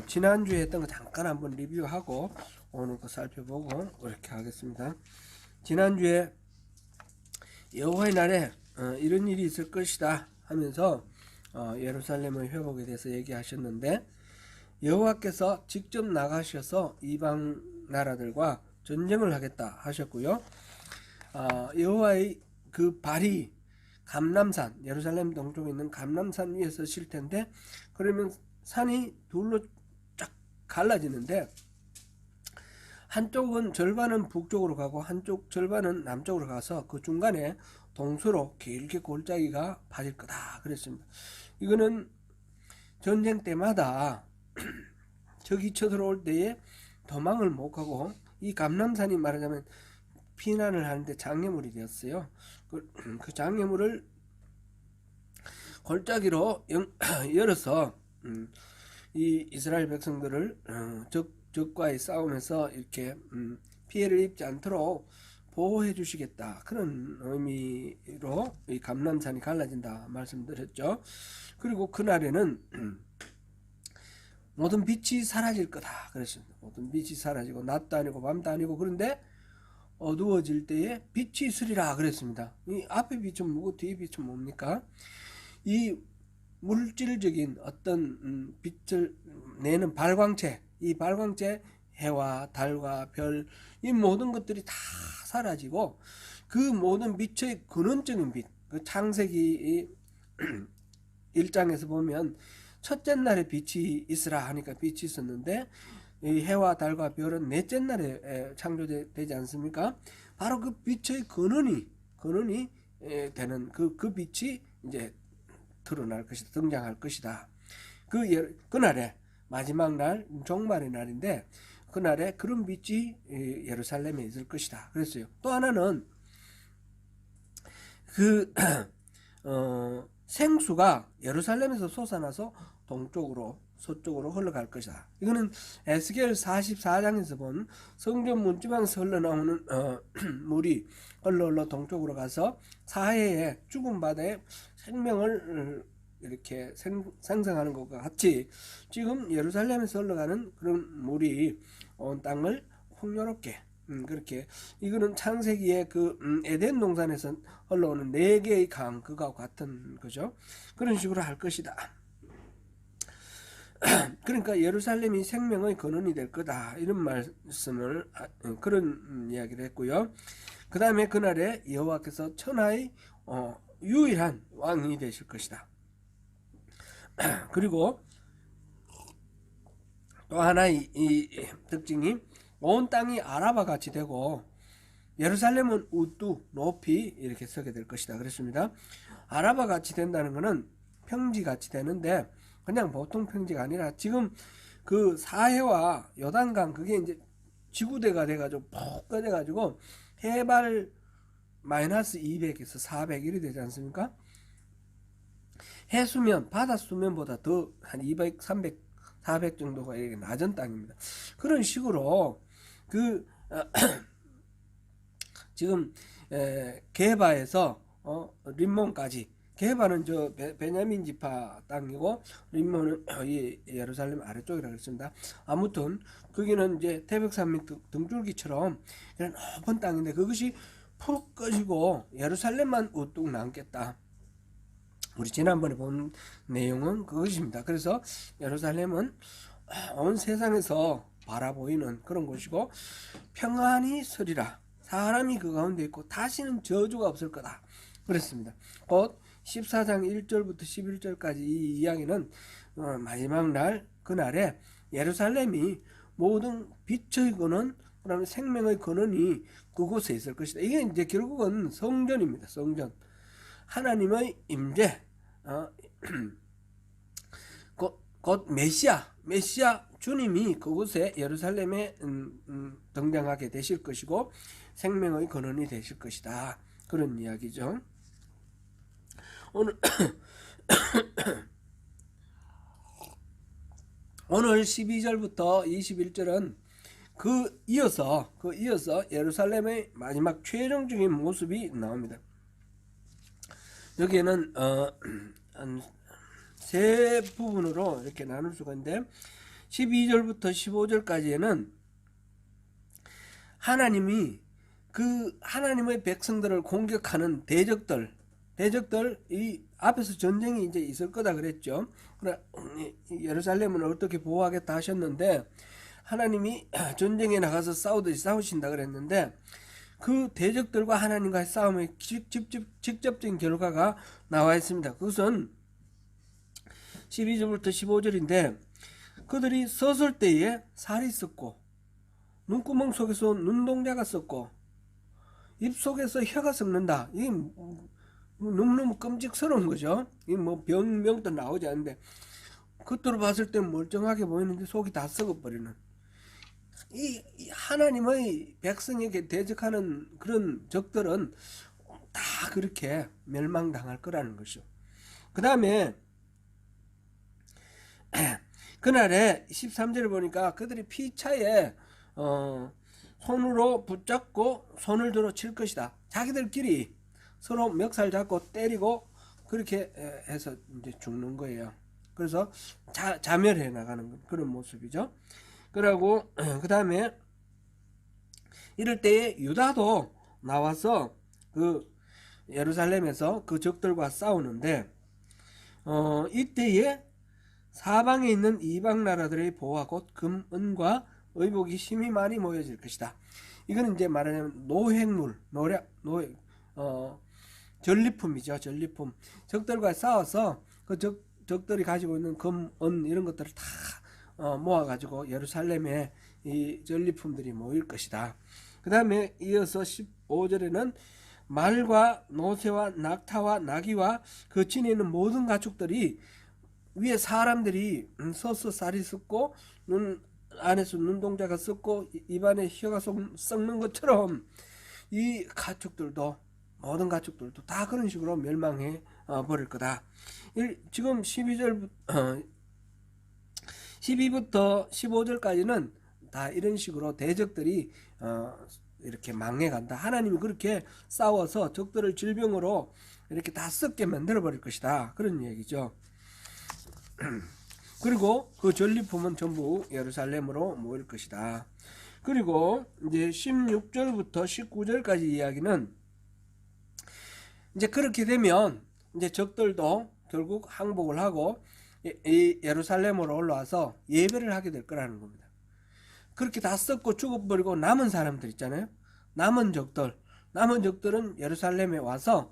지난주에 했던 거 잠깐 한번 리뷰하고 오늘 거 살펴보고 이렇게 하겠습니다. 지난주에 여호와의 날에 이런 일이 있을 것이다 하면서 예루살렘의 회복에 대해서 얘기하셨는데, 여호와께서 직접 나가셔서 이방 나라들과 전쟁을 하겠다 하셨고요. 여호와의 그 발이 감람산, 예루살렘 동쪽에 있는 감람산 위에 서실 텐데, 그러면 산이 둘로 쫙 갈라지는데, 한쪽은 절반은 북쪽으로 가고 한쪽 절반은 남쪽으로 가서 그 중간에 동서로 길게 골짜기가 파질 거다 그랬습니다. 이거는 전쟁 때마다 적이 쳐들어올 때에 도망을 못 가고, 이 감람산이 말하자면 피난을 하는데 장애물이 되었어요. 그 장애물을 골짜기로 열어서 이 이스라엘 백성들을 적과의 싸움에서 이렇게 피해를 입지 않도록 보호해 주시겠다, 그런 의미로 이 감람산이 갈라진다 말씀드렸죠. 그리고 그날에는 모든 빛이 사라질 거다 그랬습니다. 모든 빛이 사라지고 낮도 아니고 밤도 아니고, 그런데 어두워질 때에 빛이 있으리라 그랬습니다. 이 앞에 빛은 뭐고 뒤에 빛은 뭡니까? 이 물질적인 어떤 빛을 내는 발광체, 이 발광체, 해와 달과 별, 이 모든 것들이 다 사라지고 그 모든 빛의 근원적인 빛, 그 창세기 1장에서 보면 첫째 날에 빛이 있으라 하니까 빛이 있었는데, 이 해와 달과 별은 넷째 날에 창조되지 않습니까? 바로 그 빛의 근원이 되는 그 빛이 이제 드러날 것이다, 등장할 것이다. 그날에 마지막 날, 종말의 날인데, 그날에 그런 빛이 예루살렘에 있을 것이다 그랬어요. 또 하나는 그 생수가 예루살렘에서 솟아나서 동쪽으로 서쪽으로 흘러갈 것이다. 이거는 에스겔 44장에서 본 성전 문지방에서 흘러나오는 물이 흘러 동쪽으로 가서 사해에, 죽은 바다에 생명을 이렇게 생성하는 것과 같이, 지금 예루살렘에서 흘러가는 그런 물이 온 땅을 풍요롭게, 그렇게, 이거는 창세기의 그 에덴 동산에서 흘러오는 4개의 강, 그거와 같은 거죠. 그런 식으로 할 것이다. 그러니까 예루살렘이 생명의 근원이 될 거다, 이런 말씀을, 그런 이야기를 했고요. 그 다음에 그날에 여호와께서 천하의 유일한 왕이 되실 것이다. 그리고 또 하나의 이 특징이, 온 땅이 아라바 같이 되고 예루살렘은 우뚝 높이 이렇게 서게 될 것이다 그랬습니다. 아라바 같이 된다는 것은 평지 같이 되는데, 그냥 보통 평지가 아니라 지금 그 사해와 요단강, 그게 이제 지구대가 돼가지고 푹 꺼져가지고 해발 마이너스 200에서 400일이 되지 않습니까? 해수면, 바다 수면보다 더 한 200, 300, 400 정도가 이렇게 낮은 땅입니다. 그런 식으로 지금 게바에서 림몬까지, 게바는 저 베냐민 지파 땅이고 림몬은 예루살렘 아래쪽이라고 했습니다. 아무튼 거기는 이제 태백산맥 등줄기처럼 그런 높은 땅인데, 그것이 푹 꺼지고 예루살렘만 우뚝 남겠다. 우리 지난번에 본 내용은 그것입니다. 그래서 예루살렘은 온 세상에서 바라보이는 그런 곳이고, 평안히 서리라, 사람이 그 가운데 있고 다시는 저주가 없을 거다 그랬습니다. 곧 14장 1절부터 11절까지 이 이야기는 마지막 날, 그날에 예루살렘이 모든 빛의 근원, 그다음에 생명의 근원이 그곳에 있을 것이다. 이게 이제 결국은 성전입니다. 성전, 하나님의 임재, 곧 메시아 주님이 그곳에 예루살렘에 등장하게 되실 것이고 생명의 근원이 되실 것이다, 그런 이야기죠. 오늘 12절부터 21절은 이어서 예루살렘의 마지막 최종적인 모습이 나옵니다. 여기에는 세 부분으로 이렇게 나눌 수가 있는데, 12절부터 15절까지에는 하나님이 그 하나님의 백성들을 공격하는 대적들 이 앞에서 전쟁이 이제 있을 거다 그랬죠. 예루살렘은 어떻게 보호하겠다 하셨는데 하나님이 전쟁에 나가서 싸우신다 그랬는데 그 대적들과 하나님과의 싸움의 직접적인 결과가 나와 있습니다. 그것은 12절부터 15절인데 그들이 섰을 때에 살이 썩고 눈구멍 속에서 눈동자가 썩고 입 속에서 혀가 썩는다. 이게 너무너무 끔찍스러운 거죠. 이 뭐 병도 나오지 않는데 겉으로 봤을 때 멀쩡하게 보이는데 속이 다 썩어버리는 이 하나님의 백성에게 대적하는 그런 적들은 다 그렇게 멸망당할 거라는 것이죠. 그 다음에 그날에 13절을 보니까 그들이 피차에 손으로 붙잡고 손을 들어 칠 것이다. 자기들끼리 서로 멱살 잡고 때리고 그렇게 해서 이제 죽는 거예요. 그래서 자멸해 나가는 그런 모습이죠. 그리고 그 다음에 이럴 때에 유다도 나와서 그 예루살렘에서 그 적들과 싸우는데 이때에 사방에 있는 이방 나라들의 보화 곧 금, 은과 의복이 힘이 많이 모여질 것이다. 이거는 이제 말하자면 노획물, 전리품이죠. 전리품. 적들과 싸워서 그 적들이 가지고 있는 금, 은 이런 것들을 다 모아가지고 예루살렘에 이 전리품들이 모일 것이다. 그 다음에 이어서 15절에는 말과 노새와 낙타와 나귀와 그 진에 있는 모든 가축들이 위에 사람들이 서서 살이 썩고 눈 안에서 눈동자가 썩고 입안에 혀가 썩는 것처럼 이 가축들도 모든 가축들도 다 그런 식으로 멸망해 버릴 거다. 지금 12부터 15절까지는 다 이런 식으로 대적들이 이렇게 망해간다. 하나님이 그렇게 싸워서 적들을 질병으로 이렇게 다 썩게 만들어 버릴 것이다. 그런 얘기죠. 그리고 그 전리품은 전부 예루살렘으로 모일 것이다. 그리고 이제 16절부터 19절까지 이야기는 이제 그렇게 되면 이제 적들도 결국 항복을 하고 이 예루살렘으로 올라와서 예배를 하게 될 거라는 겁니다. 그렇게 다 썩고 죽어버리고 남은 사람들 있잖아요. 남은 적들은 예루살렘에 와서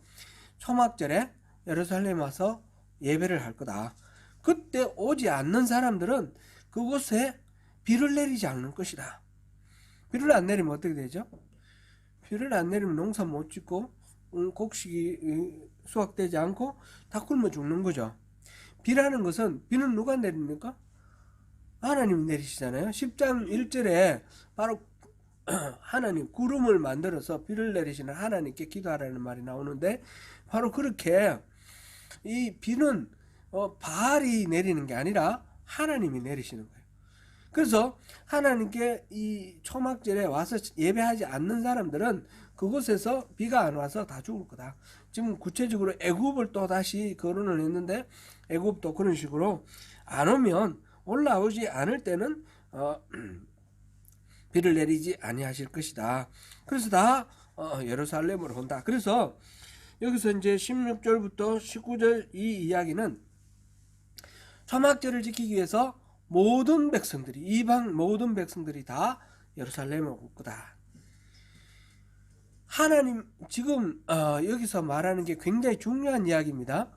초막절에 예루살렘에 와서 예배를 할 거다. 그때 오지 않는 사람들은 그곳에 비를 내리지 않을 것이다. 비를 안 내리면 어떻게 되죠? 비를 안 내리면 농사 못 짓고 곡식이 수확되지 않고 다 굶어 죽는 거죠. 비라는 것은 비는 누가 내립니까? 하나님이 내리시잖아요. 10장 1절에 바로 하나님 구름을 만들어서 비를 내리시는 하나님께 기도하라는 말이 나오는데 바로 그렇게 이 비는 바알이 내리는 게 아니라 하나님이 내리시는 거예요. 그래서 하나님께 이 초막절에 와서 예배하지 않는 사람들은 그곳에서 비가 안 와서 다 죽을 거다. 지금 구체적으로 애굽을 또 다시 거론을 했는데 애굽도 그런 식으로 안 오면 올라오지 않을 때는 비를 내리지 아니하실 것이다. 그래서 다 예루살렘으로 온다. 그래서 여기서 이제 16절부터 19절 이 이야기는 초막절을 지키기 위해서 모든 백성들이 이방 모든 백성들이 다 예루살렘에 올 거다. 하나님 지금 여기서 말하는 게 굉장히 중요한 이야기입니다.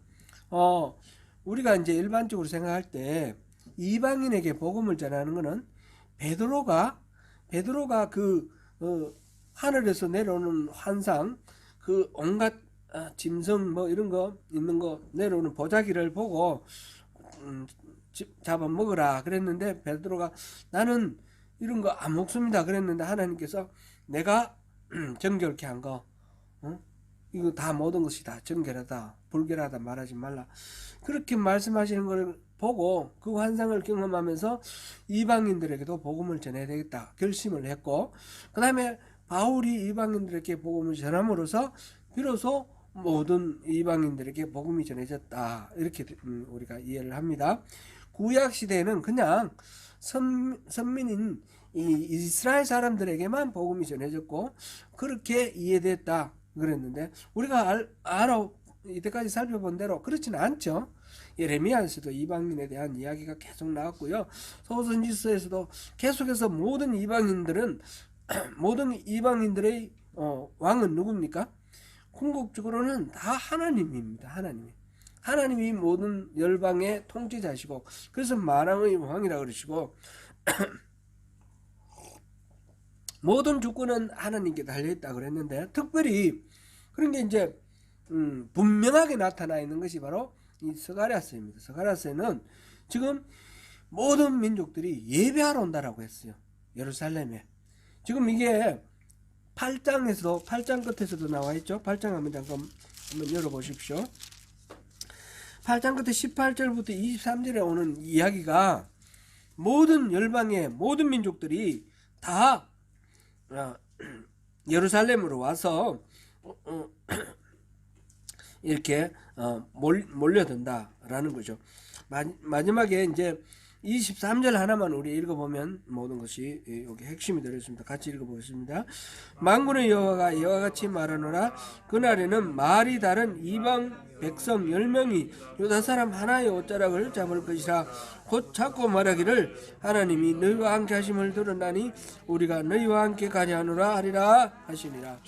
우리가 이제 일반적으로 생각할 때 이방인에게 복음을 전하는 것은 베드로가 그 하늘에서 내려오는 환상 그 온갖 짐승 뭐 이런 거 있는 거 내려오는 보자기를 보고 잡아 먹으라 그랬는데 베드로가 나는 이런 거 안 먹습니다 그랬는데 하나님께서 내가 정결케 한 거 이거 다 모든 것이 다 정결하다 불결하다 말하지 말라 그렇게 말씀하시는 걸 보고 그 환상을 경험하면서 이방인들에게도 복음을 전해야 되겠다 결심을 했고 그 다음에 바울이 이방인들에게 복음을 전함으로써 비로소 모든 이방인들에게 복음이 전해졌다 이렇게 우리가 이해를 합니다. 구약 시대에는 그냥 선민인 이 이스라엘 사람들에게만 복음이 전해졌고 그렇게 이해됐다 그랬는데, 우리가 알아 이때까지 살펴본 대로 그렇지는 않죠. 예레미야에서도 이방인에 대한 이야기가 계속 나왔고요. 소선지서에서도 계속해서 모든 이방인들은 모든 이방인들의 왕은 누굽니까? 궁극적으로는 다 하나님입니다. 하나님이 모든 열방의 통치자시고, 그래서 만왕의 왕이라 그러시고 모든 주권은 하나님께 달려있다 그랬는데, 특별히 그런 게 이제 분명하게 나타나 있는 것이 바로 이 스가랴서입니다. 스가랴서에는 지금 모든 민족들이 예배하러 온다라고 했어요. 예루살렘에. 지금 이게 8장 끝에서도 나와 있죠. 8장 한번 열어보십시오. 8장 끝에 18절부터 23절에 오는 이야기가 모든 열방의 모든 민족들이 다 예루살렘으로 와서 이렇게 몰려든다라는 거죠. 마지막에 이제 23절 하나만 우리 읽어보면 모든 것이 여기 핵심이 들어있습니다. 같이 읽어보겠습니다. 만군의 여호와가 이와 같이 말하노라. 그날에는 말이 다른 이방 백성 10명이 유다 사람 하나의 옷자락을 잡을 것이라. 곧 잡고 말하기를 하나님이 너희와 함께 하심을 들었나니 우리가 너희와 함께 가자 하노라 하리라 하시니라.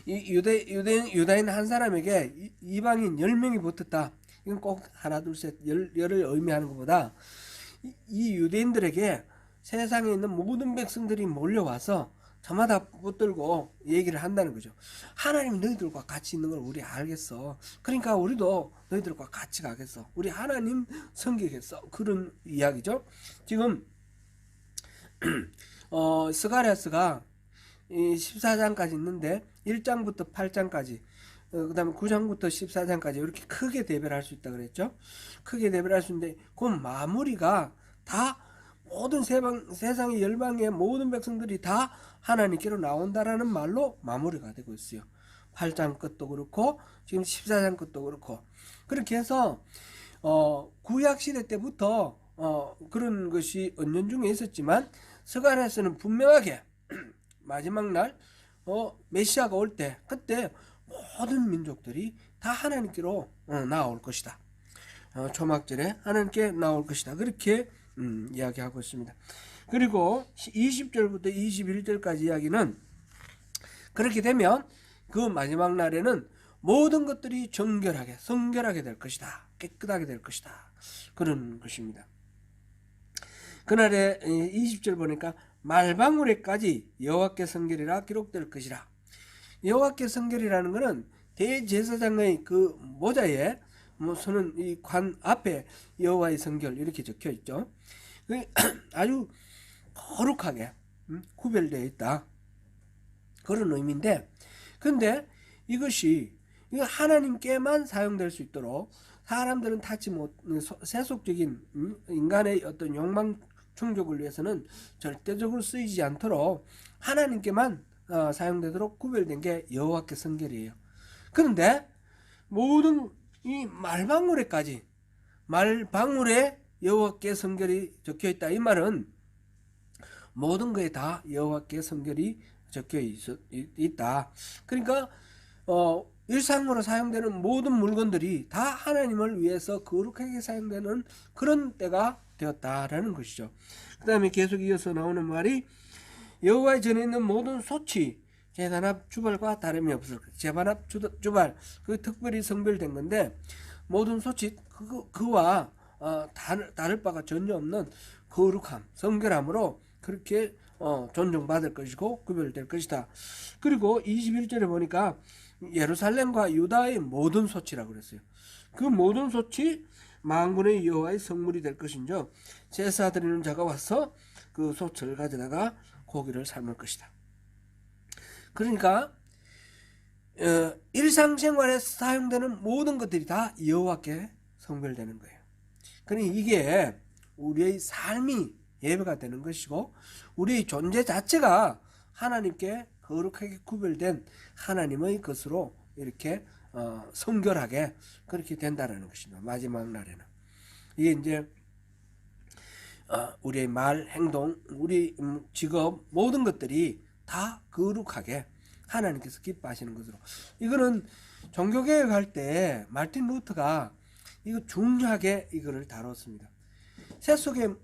이 유다인 한 사람에게 이방인 10명이 붙었다. 이건 꼭 하나 둘 셋 열을 의미하는 것보다 이 유대인들에게 세상에 있는 모든 백성들이 몰려와서 저마다 붙들고 얘기를 한다는 거죠. 하나님 너희들과 같이 있는 걸 우리 알겠어. 그러니까 우리도 너희들과 같이 가겠어. 우리 하나님 섬기겠어. 그런 이야기죠. 지금 스가랴서가 14장까지 있는데 1장부터 8장까지 그 다음에 9장부터 14장까지 이렇게 크게 대별을 할 수 있다 그랬죠. 크게 대별을 할 수 있는데 그 마무리가 다 모든 세상의 열방의 모든 백성들이 다 하나님께로 나온다라는 말로 마무리가 되고 있어요. 8장 끝도 그렇고 지금 14장 끝도 그렇고, 그렇게 해서 구약시대 때부터 그런 것이 은연중에 있었지만 스가랴서는 분명하게 마지막 날 메시아가 올 때 그때 모든 민족들이 다 하나님께로 나올 것이다. 초막절에 하나님께 나올 것이다. 그렇게 이야기하고 있습니다. 그리고 20절부터 21절까지 이야기는 그렇게 되면 그 마지막 날에는 모든 것들이 정결하게 성결하게 될 것이다. 깨끗하게 될 것이다. 그런 것입니다. 그날에 20절 보니까 말방울에까지 여호와께 성결이라 기록될 것이라. 여호와께 성결이라는 것은 대제사장의 그 모자에 서는 이 관 앞에 여호와의 성결 이렇게 적혀 있죠. 아주 거룩하게 구별되어 있다. 그런 의미인데, 근데 이것이 하나님께만 사용될 수 있도록 사람들은 닿지 못, 세속적인 인간의 어떤 욕망 충족을 위해서는 절대적으로 쓰이지 않도록 하나님께만 사용되도록 구별된 게 여호와께 성결이에요. 그런데 모든 이 말방울에까지 말방울에 여호와께 성결이 적혀 있다. 이 말은 모든 거에 다 여호와께 성결이 적혀 있다. 그러니까 일상으로 사용되는 모든 물건들이 다 하나님을 위해서 거룩하게 사용되는 그런 때가 되었다라는 것이죠. 그 다음에 계속 이어서 나오는 말이 여호와의 전에 있는 모든 소치 제단 앞 주발과 다름이 없을 것이다. 제단 앞 주발 그 특별히 성별된 건데 모든 소치 그와 다를 바가 전혀 없는 거룩함 성결함으로 그렇게 존중받을 것이고 구별될 것이다. 그리고 21절에 보니까 예루살렘과 유다의 모든 소치라고 그랬어요. 그 모든 소치 만군의 여호와의 성물이 될 것인즉 제사 드리는 자가 와서 그 소치를 가져다가 고기를 삶을 것이다. 그러니까 일상생활에 사용되는 모든 것들이 다 여호와께 성별되는 거예요. 그러니 이게 우리의 삶이 예배가 되는 것이고 우리의 존재 자체가 하나님께 거룩하게 구별된 하나님의 것으로 이렇게 성결하게 그렇게 된다라는 것입니다. 마지막 날에는 이게 이제 우리의 말, 행동, 우리 직업 모든 것들이 다 거룩하게 하나님께서 기뻐하시는 것으로. 이거는 종교개혁할 때 마틴 루터가 이거 중요하게 이거를 다뤘습니다. 세속의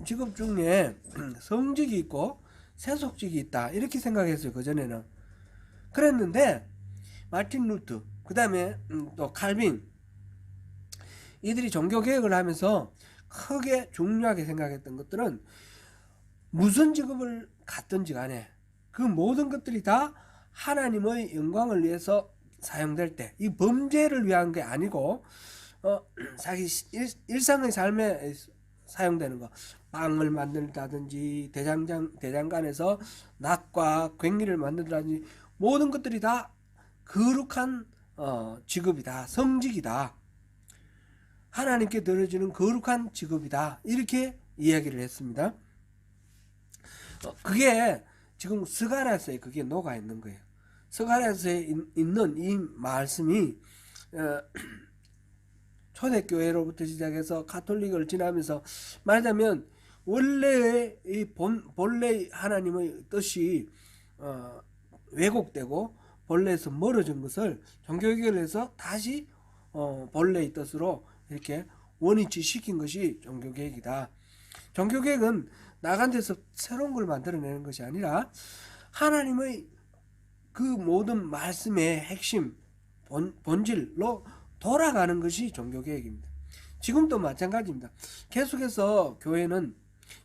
직업 중에 성직이 있고 세속직이 있다 이렇게 생각했어요. 그전에는. 그랬는데 마틴 루터 그 다음에 또 칼빈 이들이 종교개혁을 하면서 크게 중요하게 생각했던 것들은 무슨 직업을 갖든지 간에 그 모든 것들이 다 하나님의 영광을 위해서 사용될 때 이 범죄를 위한 게 아니고 자기 일상의 삶에 사용되는 거, 빵을 만든다든지 대장간에서 낫과 괭이를 만든다든지 모든 것들이 다 거룩한 직업이다, 성직이다, 하나님께 드려지는 거룩한 직업이다 이렇게 이야기를 했습니다. 그게 지금 스가랴서에 그게 녹아 있는 거예요. 스가랴서에 있는 이 말씀이 초대교회로부터 시작해서 가톨릭을 지나면서 말하자면 원래의 이 본래 하나님의 뜻이 왜곡되고 본래에서 멀어진 것을 종교개혁을 해서 다시 본래의 뜻으로 이렇게 원위치시킨 것이 종교개혁이다. 종교개혁은 나간 데서 새로운 걸 만들어내는 것이 아니라 하나님의 그 모든 말씀의 핵심 본질로 돌아가는 것이 종교개혁입니다. 지금도 마찬가지입니다. 계속해서 교회는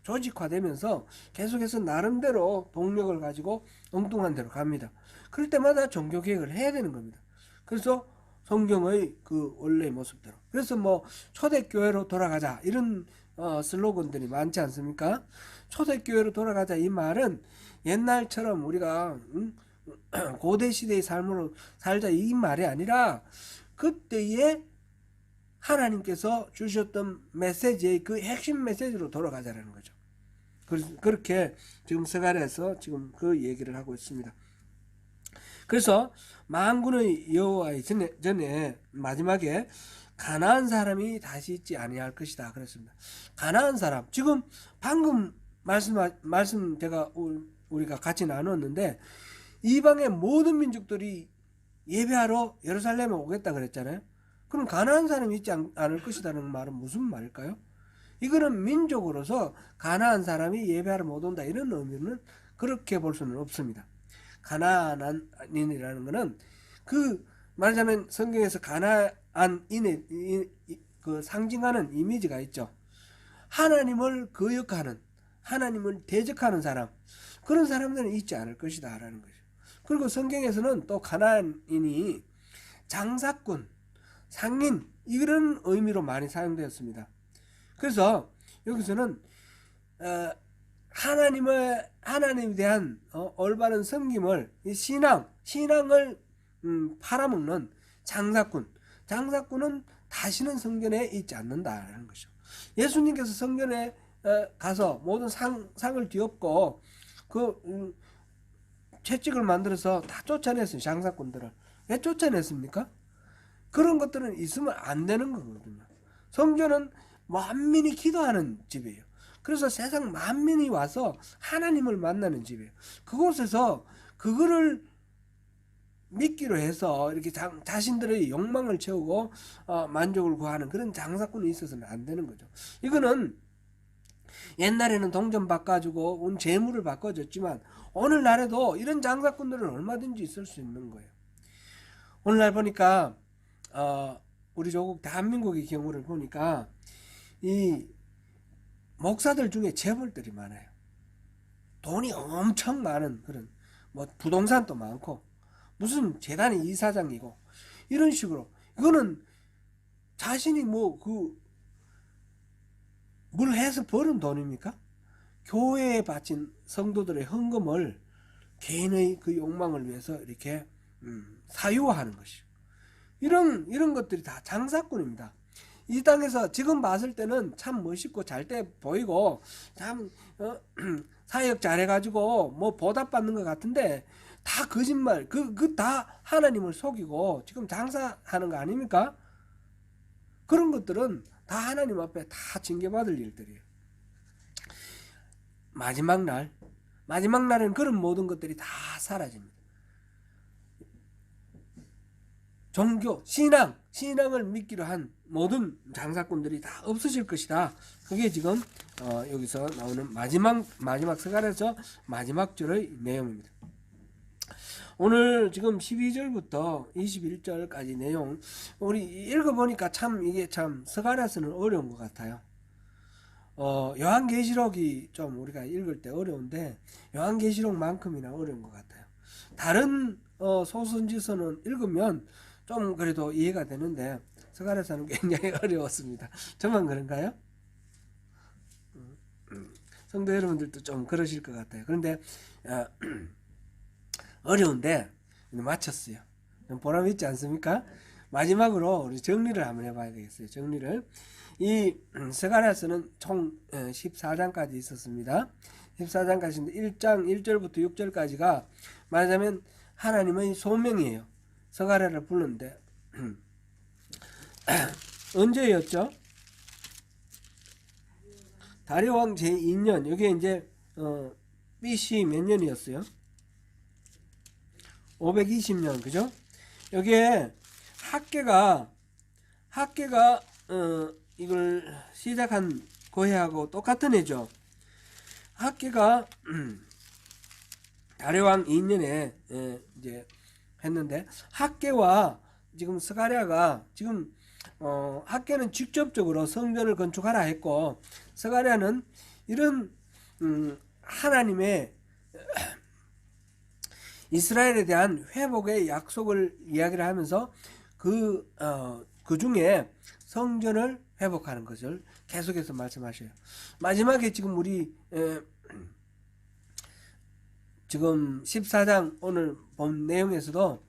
조직화되면서 계속해서 나름대로 동력을 가지고 엉뚱한 데로 갑니다. 그럴 때마다 종교개혁을 해야 되는 겁니다. 그래서 성경의 그 원래의 모습대로. 그래서 뭐 초대교회로 돌아가자 이런 슬로건들이 많지 않습니까? 초대교회로 돌아가자 이 말은 옛날처럼 우리가 고대 시대의 삶으로 살자 이 말이 아니라 그때의 하나님께서 주셨던 메시지의 그 핵심 메시지로 돌아가자라는 거죠. 그렇게 지금 스가랴에서 지금 그 얘기를 하고 있습니다. 그래서 만군의 여호와의 전에 마지막에 가난한 사람이 다시 있지 아니할 것이다 그랬습니다. 가난한 사람, 지금 방금 말씀 제가 우리가 같이 나눴는데 이방의 모든 민족들이 예배하러 예루살렘에 오겠다 그랬잖아요. 그럼 가난한 사람이 있지 않을 것이라는 말은 무슨 말일까요? 이거는 민족으로서 가난한 사람이 예배하러 못 온다 이런 의미는 그렇게 볼 수는 없습니다. 가나안인이라는 것은 그 말하자면 성경에서 가나안인의 그 상징하는 이미지가 있죠. 하나님을 거역하는, 하나님을 대적하는 사람, 그런 사람들은 있지 않을 것이다 라는 거죠. 그리고 성경에서는 또 가나안인이 장사꾼, 상인 이런 의미로 많이 사용되었습니다. 그래서 여기서는 하나님에 대한 올바른 섬김을 신앙을 팔아먹는 장사꾼은 다시는 성전에 있지 않는다라는 것이죠. 예수님께서 성전에 가서 모든 상을 뒤엎고 그 채찍을 만들어서 다 쫓아냈어요. 장사꾼들을. 왜 쫓아냈습니까? 그런 것들은 있으면 안 되는 거거든요. 성전은 만민이 기도하는 집이에요. 그래서 세상 만민이 와서 하나님을 만나는 집이에요. 그곳에서 그거를 믿기로 해서 이렇게 자신들의 욕망을 채우고 만족을 구하는 그런 장사꾼이 있어서는 안 되는 거죠. 이거는 옛날에는 동전 바꿔주고 재물을 바꿔줬지만 오늘날에도 이런 장사꾼들은 얼마든지 있을 수 있는 거예요. 오늘날 보니까 우리 조국 대한민국의 경우를 보니까 이 목사들 중에 재벌들이 많아요. 돈이 엄청 많은 그런 뭐 부동산도 많고 무슨 재단의 이사장이고 이런 식으로 이거는 자신이 뭐 뭘 해서 버는 돈입니까? 교회에 바친 성도들의 헌금을 개인의 그 욕망을 위해서 이렇게 사유화하는 것이죠. 이런 것들이 다 장사꾼입니다. 이 땅에서 지금 봤을 때는 참 멋있고 잘 때 보이고 참 사역 잘해가지고 뭐 보답받는 것 같은데 다 거짓말, 다 하나님을 속이고 지금 장사하는 거 아닙니까? 그런 것들은 다 하나님 앞에 다 징계받을 일들이에요. 마지막 날은 그런 모든 것들이 다 사라집니다. 종교, 신앙을 믿기로 한 모든 장사꾼들이 다 없어질 것이다. 그게 지금 여기서 나오는 마지막 스가랴서 마지막 절의 내용입니다. 오늘 지금 12절부터 21절까지 내용 우리 읽어보니까 참 이게 참 스가랴서는 어려운 것 같아요. 요한계시록이 좀 우리가 읽을 때 어려운데 요한계시록만큼이나 어려운 것 같아요. 다른 소선지서는 읽으면 좀 그래도 이해가 되는데 스가랴서는 굉장히 어려웠습니다. 저만 그런가요? 성도 여러분들도 좀 그러실 것 같아요. 그런데 어려운데 마쳤어요. 보람 있지 않습니까? 마지막으로 우리 정리를 한번 해봐야 되겠어요. 정리를. 이 스가랴서는 총 14장까지 있었습니다. 14장까지 1장 1절부터 6절까지가 말하자면 하나님의 소명이에요. 스가랴를 부르는데 언제였죠? 다리오 왕 제2년. 이게 이제 BC 몇 년이었어요? 520년. 그죠? 여기에 학계가 이걸 시작한 고해하고 똑같은 해죠. 학계가 다리오 왕 2년에 이제 했는데 학계와 지금 스가랴가 지금 학계는 직접적으로 성전을 건축하라 했고 스가랴는 이런 하나님의 이스라엘에 대한 회복의 약속을 이야기를 하면서 그 중에 성전을 회복하는 것을 계속해서 말씀하셔요. 마지막에 지금 우리 지금 14장 오늘 본 내용에서도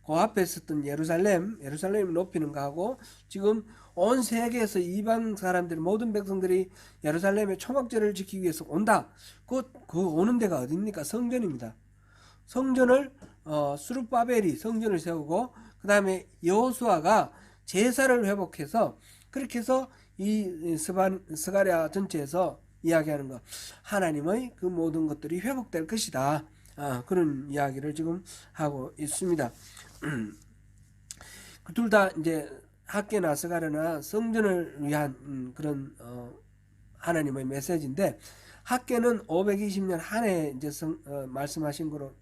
그 앞에 있었던 예루살렘 높이는 거하고 지금 온 세계에서 이방 사람들 모든 백성들이 예루살렘의 초막절을 지키기 위해서 온다. 그 오는 데가 어디입니까? 성전입니다. 성전을 스룹바벨이 성전을 세우고 그 다음에 여호수아가 제사를 회복해서 그렇게 해서 이 스가랴 전체에서 이야기하는 것, 하나님의 그 모든 것들이 회복될 것이다. 그런 이야기를 지금 하고 있습니다. 그 둘 다 이제 학계나 스가랴나 성전을 위한 그런 하나님의 메시지인데 학계는 520년 한 해 이제 말씀하신 거로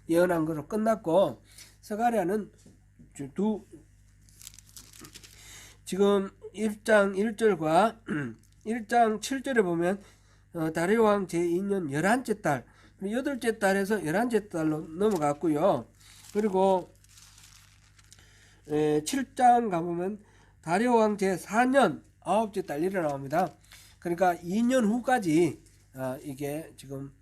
예언한 거로 끝났고 스가랴는 지금 1장 1절과 1장 7절에 보면 다리오 왕 제2년 11째 달 8째 달에서 11째 달로 넘어갔고요. 그리고 7장 가보면 다리오 왕 제4년 9째 달 이래 나옵니다. 그러니까 2년 후까지 이게 지금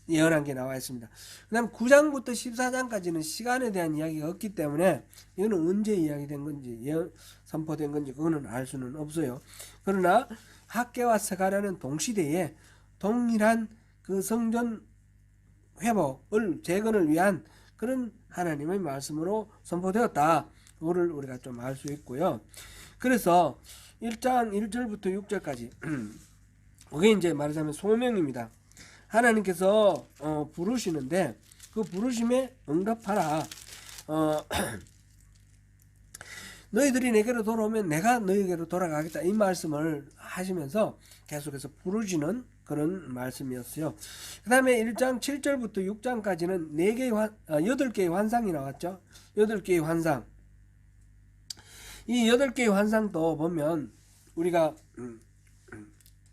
예언한 게 나와 있습니다. 그 다음 9장부터 14장까지는 시간에 대한 이야기가 없기 때문에 이거는 언제 이야기된 건지 예언 선포된 건지 그거는 알 수는 없어요. 그러나 학계와 스가랴는 동시대에 동일한 그 성전 회복을 재건을 위한 그런 하나님의 말씀으로 선포되었다. 그거를 우리가 좀 알 수 있고요. 그래서 1장 1절부터 6절까지 그게 이제 말하자면 소명입니다. 하나님께서 부르시는데 그 부르심에 응답하라. 너희들이 내게로 돌아오면 내가 너희에게로 돌아가겠다. 이 말씀을 하시면서 계속해서 부르시는 그런 말씀이었어요. 그 다음에 1장 7절부터 6장까지는 8개의 환상이 나왔죠. 8개의 환상. 이 8개의 환상도 보면 우리가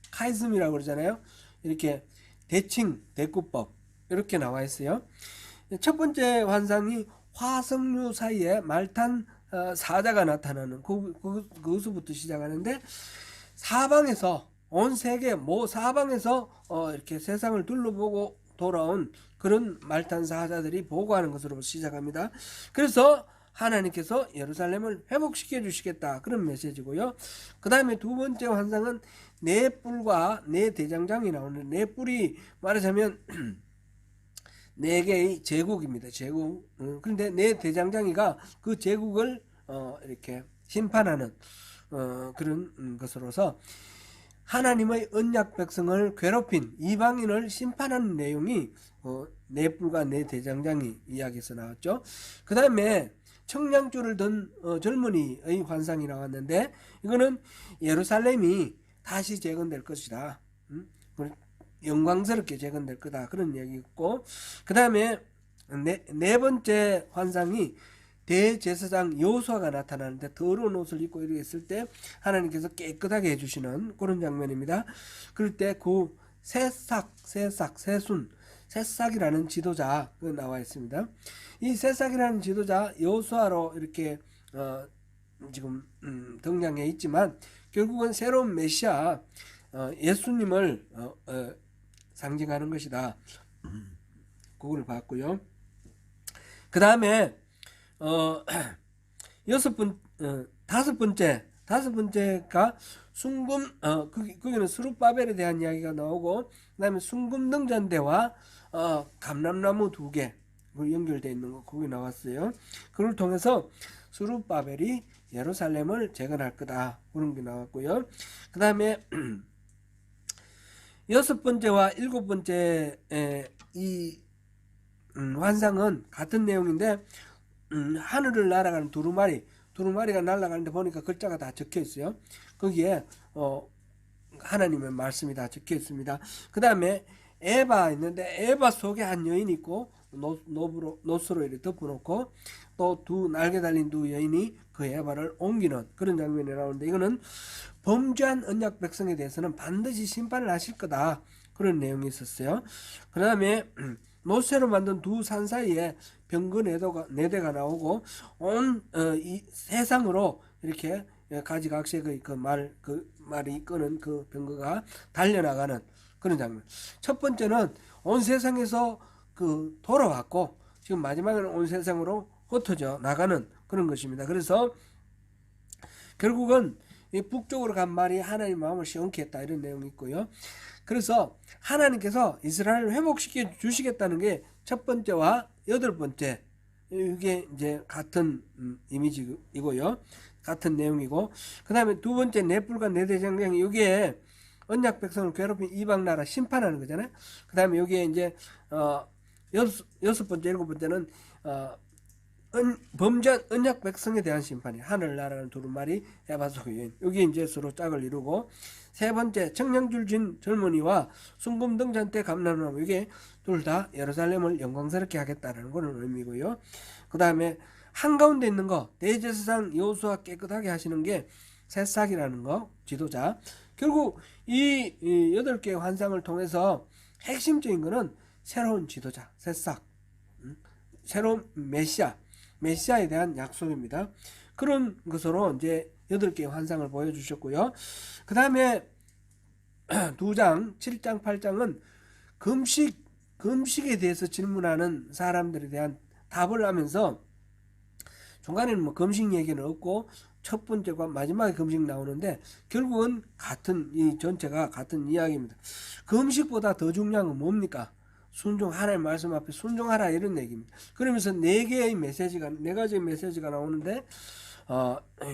카이즘이라고 그러잖아요. 이렇게 대칭, 대꾸법 이렇게 나와 있어요. 첫 번째 환상이 화석류 사이에 말탄 사자가 나타나는 그것부터 시작하는데 사방에서 온 세계 사방에서 이렇게 세상을 둘러보고 돌아온 그런 말탄 사자들이 보고하는 것으로 시작합니다. 그래서 하나님께서 예루살렘을 회복시켜 주시겠다 그런 메시지고요. 그 다음에 두 번째 환상은 네 뿔과 네 대장장이 나오는 네 뿔이 말하자면 네 개의 제국입니다. 제국. 그런데 네 대장장이가 그 제국을 이렇게 심판하는 그런 것으로서 하나님의 언약 백성을 괴롭힌 이방인을 심판하는 내용이 네 뿔과 네 대장장이 이야기에서 나왔죠. 그 다음에 청량줄을 든 젊은이의 환상이 나왔는데, 이거는 예루살렘이 다시 재건될 것이다. 영광스럽게 재건될 거다. 그런 얘기였고, 그 다음에 네 번째 환상이 대제사장 여호수아가 나타나는데, 더러운 옷을 입고 이렇게 있을 때 하나님께서 깨끗하게 해주시는 그런 장면입니다. 그럴 때 그 새싹이라는 지도자가 나와 있습니다. 이 새싹이라는 지도자 여호수아로 이렇게 지금 등장해 있지만, 결국은 새로운 메시아 예수님을 상징하는 것이다. 그걸 봤고요. 그 다음에 다섯 번째가 순금, 거기는 스룹바벨에 대한 이야기가 나오고, 그 다음에 순금등잔대와 감람나무 2개 연결되어 있는 거, 거기 나왔어요. 그걸 통해서 스룹바벨이 예루살렘을 재건할 거다, 그런 게 나왔고요. 그 다음에 6번째와 7번째 이 환상은 같은 내용인데, 하늘을 날아가는 두루마리가 날아가는데 보니까 글자가 다 적혀 있어요. 거기에 하나님의 말씀이 다 적혀 있습니다. 그 다음에 에바 있는데, 에바 속에 한 여인이 있고 노스로 이렇게 덮어놓고, 또 날개 달린 두 여인이 그 에바를 옮기는 그런 장면이 나오는데, 이거는 범죄한 언약 백성에 대해서는 반드시 심판을 하실 거다, 그런 내용이 있었어요. 그 다음에 노쇠로 만든 두 산 사이에 병거 4대가 나오고, 이 세상으로 이렇게 가지각색의 그 말이 끄는 그 병거가 달려나가는 그런 장면. 첫 번째는 온 세상에서 돌아왔고, 지금 마지막에는 온 세상으로 흩어져 나가는 그런 것입니다. 그래서 결국은 이 북쪽으로 간 말이 하나님 마음을 시원케 했다, 이런 내용이 있고요. 그래서 하나님께서 이스라엘을 회복시켜 주시겠다는 게 첫 번째와 8번째, 이게 이제 같은 이미지이고요, 같은 내용이고, 그 다음에 두 번째 네 뿔과 네 대장장이, 여기에 언약 백성을 괴롭힌 이방 나라 심판하는 거잖아요. 그 다음에 여기에 이제 6번째, 7번째는 범죄한 언약 백성에 대한 심판이, 하늘 날아가는 두루마리, 에바 속의 여인, 여기 이제 서로 짝을 이루고, 세 번째 청량줄 진 젊은이와 순금등잔대 감람나무, 이게 둘 다 예루살렘을 영광스럽게 하겠다는 그런 의미고요. 그 다음에 한가운데 있는 거, 대제사장 여호수아 깨끗하게 하시는 게 새싹이라는 거, 지도자. 결국 이 8개의 환상을 통해서 핵심적인 거는 새로운 지도자, 새싹, 새로운 메시아에 대한 약속입니다. 그런 것으로 이제 8개의 환상을 보여주셨고요. 그 다음에 2장, 7장, 8장은 금식에 대해서 질문하는 사람들에 대한 답을 하면서, 중간에는 뭐 금식 얘기는 없고 첫 번째과 마지막에 금식 나오는데, 결국은 이 전체가 같은 이야기입니다. 금식보다 더 중요한 건 뭡니까? 하나님 말씀 앞에 순종하라, 이런 얘기입니다. 그러면서 네 가지의 메시지가 나오는데,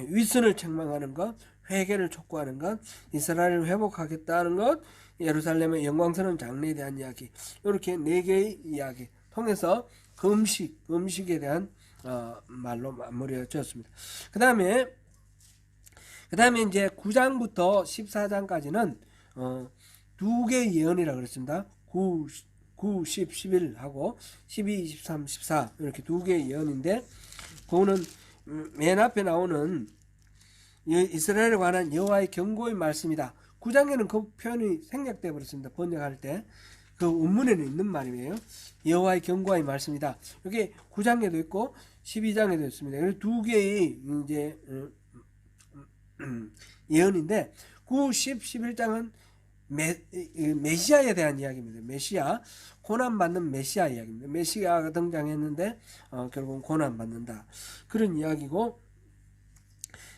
윗선을 책망하는 것, 회개를 촉구하는 것, 이스라엘을 회복하겠다는 것, 예루살렘의 영광스러운 장래에 대한 이야기, 이렇게 네 개의 이야기 통해서 금식에 대한 말로 마무리가 되었습니다. 그 다음에 이제 9장부터 14장까지는 2개의 예언이라고 그랬습니다. 9, 10, 11 하고 12, 23, 14 이렇게 2개의 예언인데, 그거는 맨 앞에 나오는 이스라엘에 관한 여호와의 경고의 말씀이다. 9장에는 그 표현이 생략되어 버렸습니다. 번역할 때 그 원문에는 있는 말이에요. 여호와의 경고의 말씀이다. 이게 9장에도 있고 12장에도 있습니다. 2개의 이제 예언인데, 9, 10, 11장은 메시아에 대한 이야기입니다. 메시아, 고난받는 메시아 이야기입니다. 메시아가 등장했는데 결국은 고난받는다, 그런 이야기고,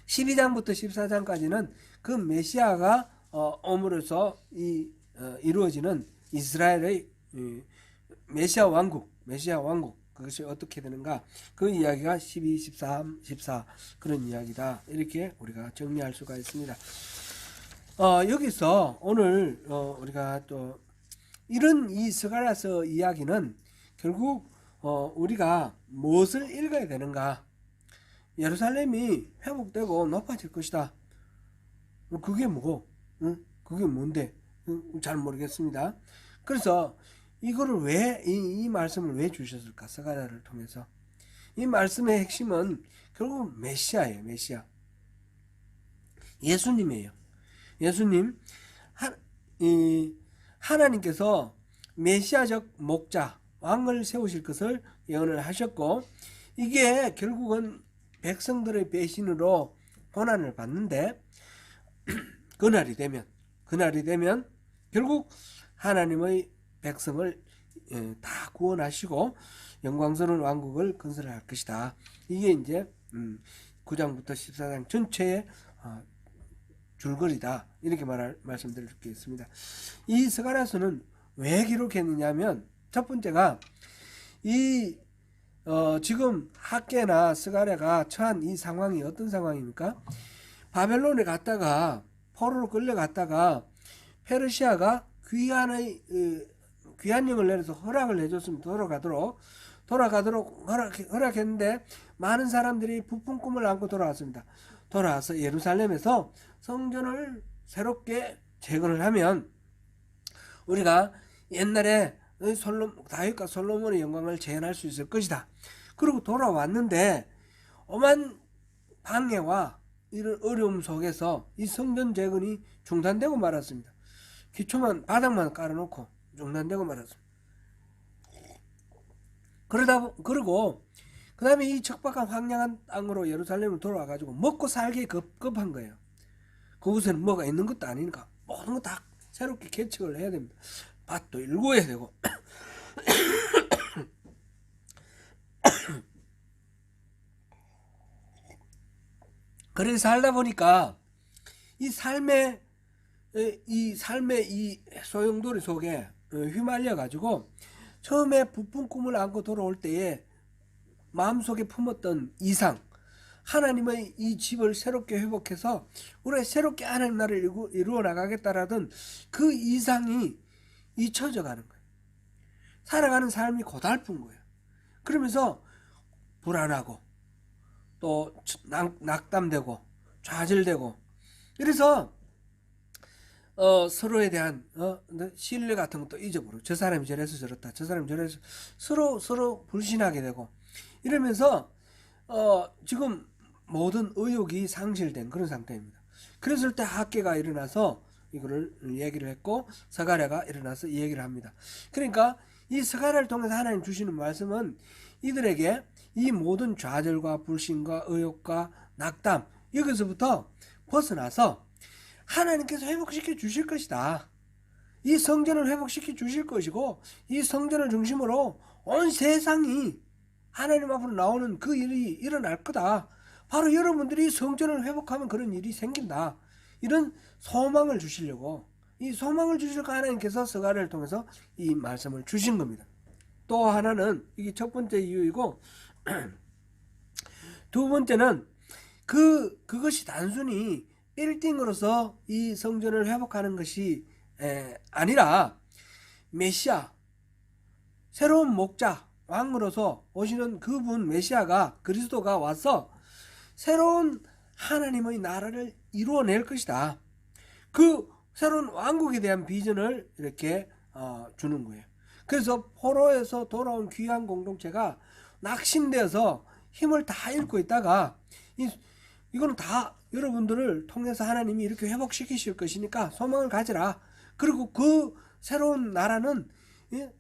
12장부터 14장까지는 그 메시아가 오므로서 이루어지는 이스라엘의 메시아 왕국, 그것이 어떻게 되는가, 그 이야기가 12, 13, 14 그런 이야기다, 이렇게 우리가 정리할 수가 있습니다. 여기서 오늘 우리가 또 이런 이 스가랴서 이야기는 결국 우리가 무엇을 읽어야 되는가? 예루살렘이 회복되고 높아질 것이다. 그게 뭐고? 응? 그게 뭔데? 응? 잘 모르겠습니다. 그래서 이거를 왜 이 말씀을 왜 주셨을까? 스가랴를 통해서 이 말씀의 핵심은 결국 메시아예요. 메시아 예수님이에요. 예수님 하나님께서 메시아적 목자 왕을 세우실 것을 예언을 하셨고, 이게 결국은 백성들의 배신으로 고난을 받는데 그날이 되면 결국 하나님의 백성을 다 구원하시고 영광스러운 왕국을 건설할 것이다. 이게 이제 9장부터 14장 전체의 줄거리다. 이렇게 말씀드릴 수 있습니다. 이 스가랴서는 왜 기록했느냐면, 첫 번째가 지금 학개나 스가랴가 처한 이 상황이 어떤 상황입니까? 바벨론에 갔다가 포로로 끌려갔다가 페르시아가 귀환령을 내려서 허락을 해줬으면 돌아가도록 허락했는데 많은 사람들이 부푼 꿈을 안고 돌아와서 예루살렘에서 성전을 새롭게 재건을 하면 우리가 옛날에 다윗과 솔로몬의 영광을 재현할 수 있을 것이다. 그리고 돌아왔는데 오만 방해와 이런 어려움 속에서 이 성전 재건이 중단되고 말았습니다. 바닥만 깔아놓고 중단되고 말았습니다. 그리고 그 다음에 이 척박한 황량한 땅으로 예루살렘을 돌아와가지고 먹고 살기 급한 거예요. 그곳에는 뭐가 있는 것도 아니니까 모든 거 다 새롭게 개척을 해야 됩니다. 밭도 일구어야 되고 그렇게 살다 보니까 이 삶의 이 소용돌이 속에 휘말려 가지고 처음에 부푼 꿈을 안고 돌아올 때에 마음속에 품었던 이상, 하나님의 이 집을 새롭게 회복해서 우리가 새롭게 하나님 나라를 이루어 나가겠다라던 그 이상이 잊혀져 가는 거예요. 살아가는 삶이 고달픈 거예요. 그러면서 불안하고 또 낙담되고 좌절되고, 그래서 서로에 대한 신뢰 같은 것도 잊어버리고, 저 사람이 저래서 저렇다, 저 사람이 저래서 서로 불신하게 되고, 이러면서 지금 모든 의욕이 상실된 그런 상태입니다. 그랬을 때 학개가 일어나서 이거를 얘기를 했고, 스가랴가 일어나서 이 얘기를 합니다. 그러니까 이 스가랴를 통해서 하나님 주시는 말씀은 이들에게 이 모든 좌절과 불신과 의욕과 낙담, 여기서부터 벗어나서 하나님께서 회복시켜 주실 것이다. 이 성전을 회복시켜 주실 것이고, 이 성전을 중심으로 온 세상이 하나님 앞으로 나오는 그 일이 일어날 거다. 바로 여러분들이 성전을 회복하면 그런 일이 생긴다. 이런 소망을 주시려고, 이 소망을 주시려고 하나님께서 스가랴를 통해서 이 말씀을 주신 겁니다. 또 하나는 이게 첫 번째 이유이고, 두 번째는 그것이 단순히 빌딩으로서 이 성전을 회복하는 것이 아니라 메시아, 새로운 목자, 왕으로서 오시는 그분 메시아가, 그리스도가 와서 새로운 하나님의 나라를 이루어낼 것이다. 그 새로운 왕국에 대한 비전을 이렇게 주는 거예요. 그래서 포로에서 돌아온 귀한 공동체가 낙심되어서 힘을 다 잃고 있다가 이거는 다 여러분들을 통해서 하나님이 이렇게 회복시키실 것이니까 소망을 가지라. 그리고 그 새로운 나라는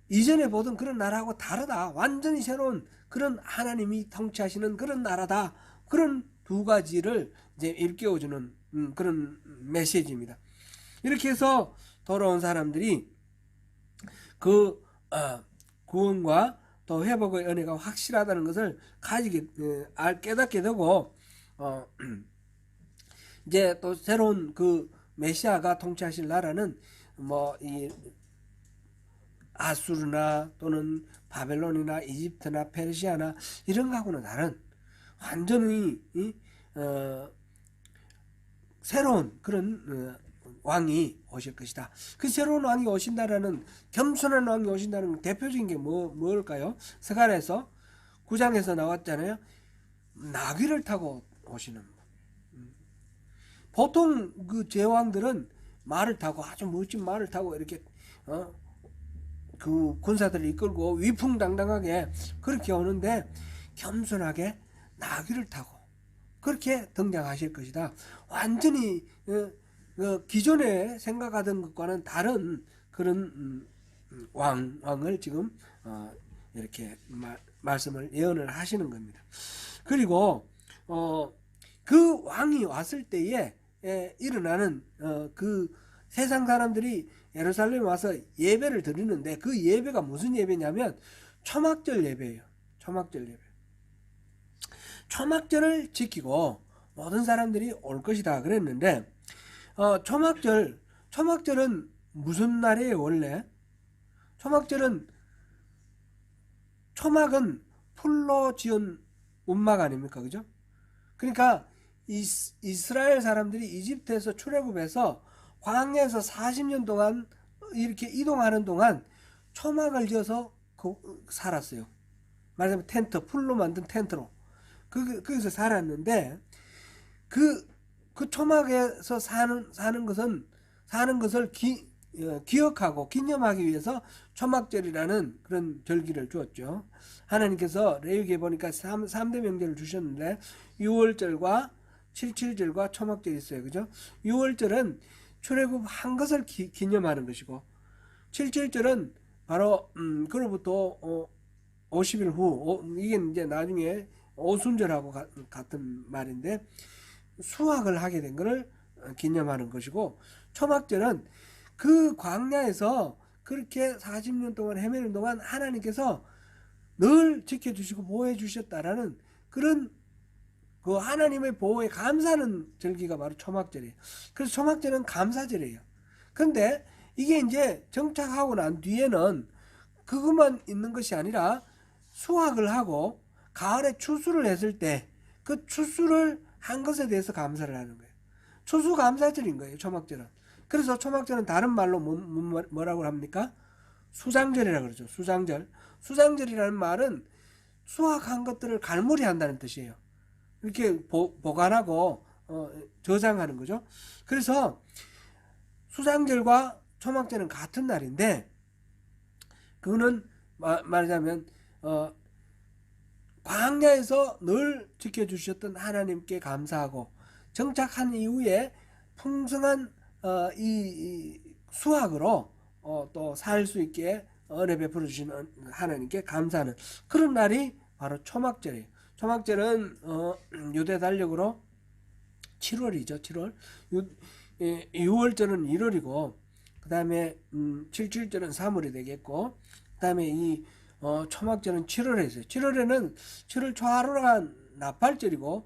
이전에 보던 그런 나라하고 다르다. 완전히 새로운 그런 하나님이 통치하시는 그런 나라다. 그런 두 가지를 이제 일깨워주는 그런 메시지입니다. 이렇게 해서 돌아온 사람들이 그 구원과 또 회복의 은혜가 확실하다는 것을 깨닫게 되고, 이제 또 새로운 그 메시아가 통치하실 나라는 이 아수르나 또는 바벨론이나 이집트나 페르시아나 이런 거하고는 다른 완전히 새로운 그런 왕이 오실 것이다. 그 새로운 왕이 오신다라는, 겸손한 왕이 오신다는 대표적인 게 뭘까요? 스가랴서 9장에서 나왔잖아요. 나귀를 타고 오시는. 보통 그 제왕들은 말을 타고, 아주 멋진 말을 타고 이렇게 그 군사들을 이끌고 위풍당당하게 그렇게 오는데, 겸손하게 나귀를 타고 그렇게 등장하실 것이다. 완전히 기존에 생각하던 것과는 다른 그런 왕을 지금 이렇게 말씀을 예언을 하시는 겁니다. 그리고 그 왕이 왔을 때에 일어나는 그 세상 사람들이 예루살렘에 와서 예배를 드리는데, 그 예배가 무슨 예배냐면 초막절 예배예요. 초막절 예배. 초막절을 지키고 모든 사람들이 올 것이다 그랬는데, 초막절은 무슨 날이에요? 원래 초막은 풀로 지은 움막 아닙니까? 그죠? 그러니까 이스라엘 사람들이 이집트에서 출애굽해서 광야에서 40년 동안 이렇게 이동하는 동안 초막을 지어서 살았어요. 말하자면 텐트, 풀로 만든 텐트로 거기서 살았는데, 그 초막에서 사는 것을 기억하고 기념하기 위해서 초막절이라는 그런 절기를 주었죠. 하나님께서 레위기에 보니까 3대 명절을 주셨는데 6월절과 77절과 초막절이 있어요. 그죠? 6월절은 출애굽한 것을 기념하는 것이고, 77절은 바로 그로부터 50일 후, 이게 이제 나중에 오순절하고 같은 말인데, 수확을 하게 된 것을 기념하는 것이고, 초막절은 그 광야에서 그렇게 40년 동안 헤매는 동안 하나님께서 늘 지켜주시고 보호해 주셨다라는 그런 그 하나님의 보호에 감사하는 절기가 바로 초막절이에요. 그래서 초막절은 감사절이에요. 근데 이게 이제 정착하고 난 뒤에는 그것만 있는 것이 아니라 수확을 하고 가을에 추수를 했을 때 그 추수를 한 것에 대해서 감사를 하는 거예요. 추수감사절인 거예요, 초막절은. 그래서 초막절은 다른 말로 뭐라고 합니까? 수장절이라고 그러죠. 수장절. 수장절이라는 말은 수확한 것들을 갈무리한다는 뜻이에요. 이렇게 보관하고 저장하는 거죠. 그래서 수장절과 초막절은 같은 날인데, 그거는 말하자면 광야에서 늘 지켜주셨던 하나님께 감사하고, 정착한 이후에 풍성한 이 수확으로 또 살 수 있게 은혜 베풀어 주시는 하나님께 감사하는 그런 날이 바로 초막절이에요. 초막절은 유대 달력으로 7월이죠. 7월. 6월절은 1월이고, 그 다음에 77절은 3월이 되겠고, 그 다음에 이 초막절은 7월에 있어요. 7월에는 7월 초하루가 나팔절이고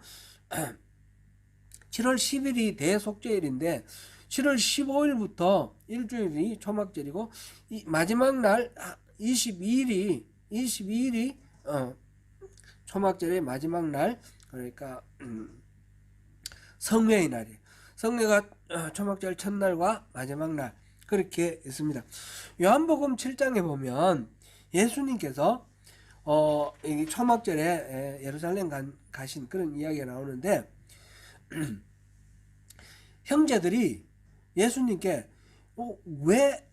7월 10일이 대속죄일인데 7월 15일부터 일주일이 초막절이고, 이 마지막 날 22일이 초막절의 마지막 날, 그러니까 성례의 날이에요. 성례가 초막절 첫날과 마지막 날 그렇게 있습니다. 요한복음 7장에 보면 예수님께서 이 초막절에 예루살렘 가신 그런 이야기가 나오는데, 형제들이 예수님께 왜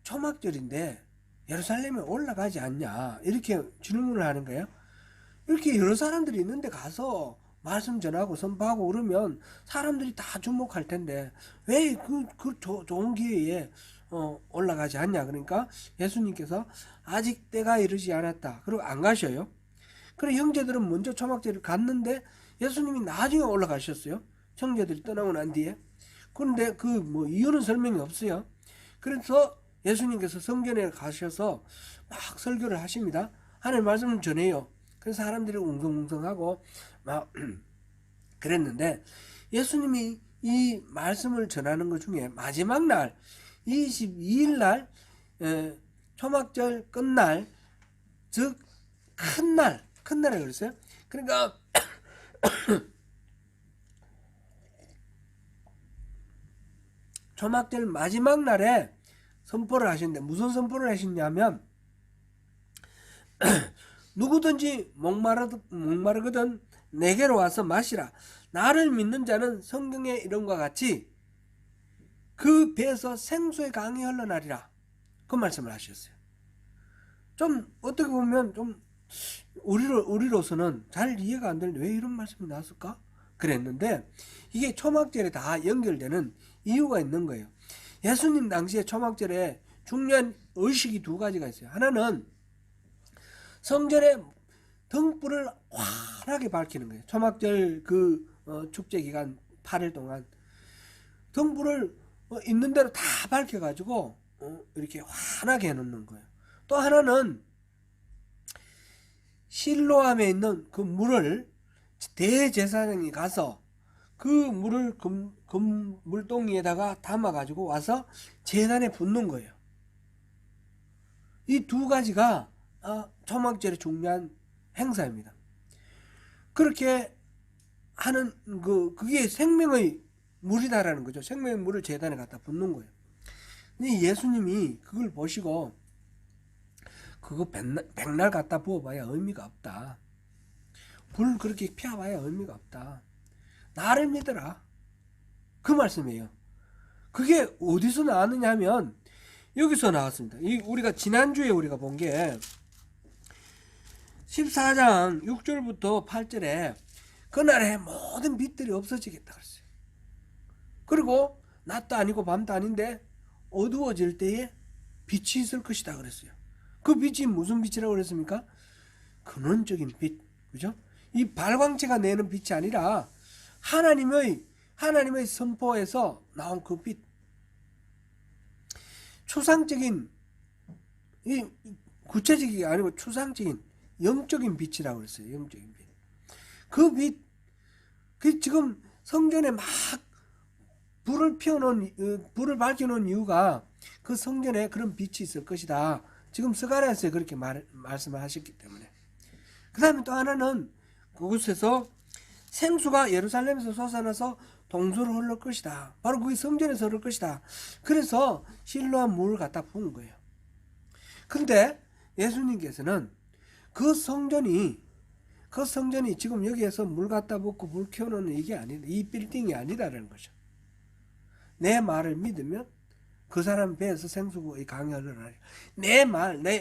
초막절인데 예루살렘에 올라가지 않냐 이렇게 질문을 하는 거예요. 이렇게 여러 사람들이 있는데 가서 말씀 전하고 선포하고 그러면 사람들이 다 주목할 텐데 왜 좋은 기회에 올라가지 않냐. 그러니까 예수님께서 아직 때가 이르지 않았다. 그리고 안 가셔요. 그래 형제들은 먼저 초막절을 갔는데 예수님이 나중에 올라가셨어요. 형제들이 떠나고 난 뒤에. 그런데 그 이유는 설명이 없어요. 그래서 예수님께서 성전에 가셔서 막 설교를 하십니다. 하나님 말씀을 전해요. 그래서 사람들이 웅성웅성하고 막 그랬는데, 예수님이 이 말씀을 전하는 것 중에 마지막 날 22일 날 초막절 끝날, 즉 큰날에 그랬어요. 그러니까 초막절 마지막 날에 선포를 하셨는데 무슨 선포를 하셨냐면 누구든지 목마르거든 내게로 와서 마시라. 나를 믿는 자는 성경의 이름과 같이 그 배에서 생수의 강이 흘러나리라. 그 말씀을 하셨어요. 좀 어떻게 보면 좀 우리로서는 잘 이해가 안 되는데 왜 이런 말씀이 나왔을까? 그랬는데 이게 초막절에 다 연결되는 이유가 있는 거예요. 예수님 당시에 초막절에 중요한 의식이 두 가지가 있어요. 하나는 성전에 등불을 환하게 밝히는 거예요. 초막절 축제 기간 8일 동안 등불을 있는 대로 다 밝혀가지고 이렇게 환하게 해놓는 거예요. 또 하나는 실로암에 있는 그 물을 대제사장이 가서 그 물을 물동이에다가 담아가지고 와서 제단에 붓는 거예요. 이 두 가지가 초막절의 중요한 행사입니다. 그렇게 하는 그게 생명의 물이다라는 거죠. 생명의 물을 제단에 갖다 붓는 거예요. 근데 예수님이 그걸 보시고 그거 백날 갖다 부어봐야 의미가 없다. 불 그렇게 피워봐야 의미가 없다. 나를 믿어라. 그 말씀이에요. 그게 어디서 나왔느냐 하면 여기서 나왔습니다. 우리가 지난주에 우리가 본 게 14장 6절부터 8절에 그날에 모든 빛들이 없어지겠다 그랬어요. 그리고 낮도 아니고 밤도 아닌데 어두워질 때에 빛이 있을 것이다 그랬어요. 그 빛이 무슨 빛이라고 그랬습니까? 근원적인 빛, 그죠? 이 발광체가 내는 빛이 아니라 하나님의 선포에서 나온 그 빛, 추상적인, 이 구체적이 아니고 추상적인 영적인 빛이라고 그랬어요. 영적인 빛. 그 빛, 그 지금 성전에 막 불을 밝혀놓은 이유가 그 성전에 그런 빛이 있을 것이다. 지금 스가랴서에 그렇게 말씀을 하셨기 때문에. 그 다음에 또 하나는 그곳에서 생수가 예루살렘에서 솟아나서 동서로 흐를 것이다. 바로 그게 성전에서 흐를 것이다. 그래서 실로암 물을 갖다 부은 거예요. 근데 예수님께서는 그 성전이 지금 여기에서 물 갖다 붓고 불 켜놓는 이게 아니다. 이 빌딩이 아니다라는 거죠. 내 말을 믿으면 그 사람 배에서 생수의 강이 흘러나리.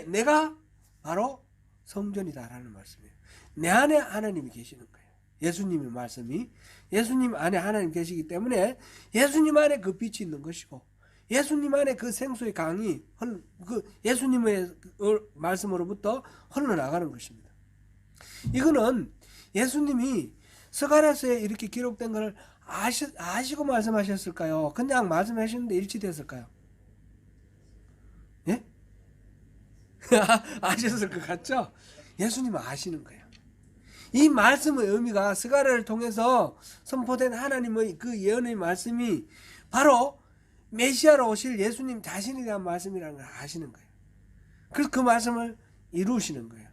내가 바로 성전이다라는 말씀이에요. 내 안에 하나님이 계시는 거예요. 예수님의 말씀이 예수님 안에 하나님 계시기 때문에 예수님 안에 그 빛이 있는 것이고 예수님 안에 그 생수의 강이 예수님의 말씀으로부터 흘러나가는 것입니다. 이거는 예수님이 스가랴서에 이렇게 기록된 것을 아시고 말씀하셨을까요? 그냥 말씀하시는데 일치됐을까요? 예? 아셨을 것 같죠? 예수님은 아시는 거예요. 이 말씀의 의미가 스가랴를 통해서 선포된 하나님의 그 예언의 말씀이 바로 메시아로 오실 예수님 자신에 대한 말씀이라는 걸 아시는 거예요. 그래서 그 말씀을 이루시는 거예요.